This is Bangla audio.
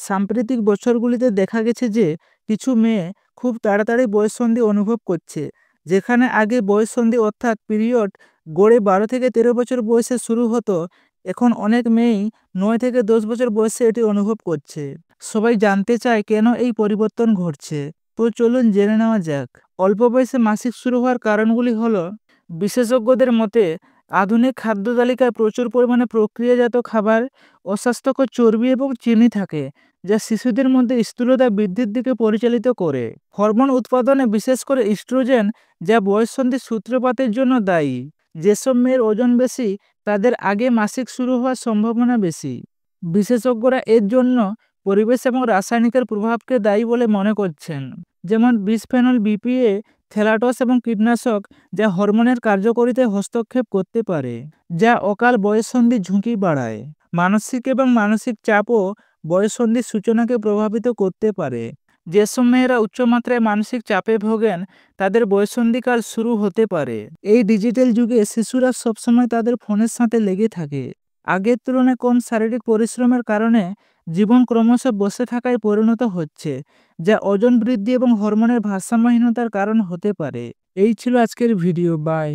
সাম্প্রতিক বছরগুলিতে দেখা গেছে যে কিছু মেয়ে খুব তাড়াতাড়ি বয়ঃসন্ধি অনুভব করছে। যেখানে আগে বয়ঃসন্ধি অর্থাৎ পিরিয়ড গড়ে 12 থেকে 13 বছর বয়সে শুরু হতো, এখন অনেক মেয়েই 9 থেকে 10 বছর বয়সে এটি অনুভব করছে। সবাই জানতে চায় কেন এই পরিবর্তন ঘটছে। তো চলুন জেনে নেওয়া যাক। অল্প বয়সে মাসিক শুরু হওয়ার কারণগুলি হলো, বিশেষজ্ঞদের মতে আধুনিক খাদ্য তালিকায় প্রচুর পরিমাণে প্রক্রিয়াজাত খাবার, অস্বাস্থ্যকর চর্বি এবং চিনি থাকে, যা শিশুদের মধ্যে স্থূলতা বৃদ্ধির দিকে পরিচালিত করে। হরমোন উৎপাদনে বিশেষ করে ইস্ট্রোজেন, যা বয়ঃসন্ধির সূত্রপাতের জন্য দায়ী। যেসব মেয়ের ওজন বেশি তাদের আগে মাসিক শুরু হওয়ার সম্ভাবনা বেশি। বিশেষজ্ঞরা এর জন্য পরিবেশ এবং রাসায়নিকের প্রভাবকে দায়ী বলে মনে করছেন, যেমন বিসফেনল বিপিএ, থ্যালাটস এবং কীটনাশক, যা হরমোনের কার্যকরিতায় হস্তক্ষেপ করতে পারে, যা অকাল বয়ঃসন্ধির ঝুঁকি বাড়ায়। মানসিক এবং মানসিক চাপও বয়ঃসন্ধির সূচনাকে প্রভাবিত করতে পারে। যেসব মেয়েরা উচ্চমাত্রায় মানসিক চাপে ভোগেন তাদের বয়ঃসন্ধিকাল শুরু হতে পারে। এই ডিজিটাল যুগে শিশুরা সবসময় তাদের ফোনের সাথে লেগে থাকে। আগের তুলনায় কম শারীরিক পরিশ্রমের কারণে জীবন ক্রমশ বসে থাকায় পরিণত হচ্ছে, যা ওজন বৃদ্ধি এবং হরমোনের ভারসাম্যহীনতার কারণ হতে পারে। এই ছিল আজকের ভিডিও। বাই।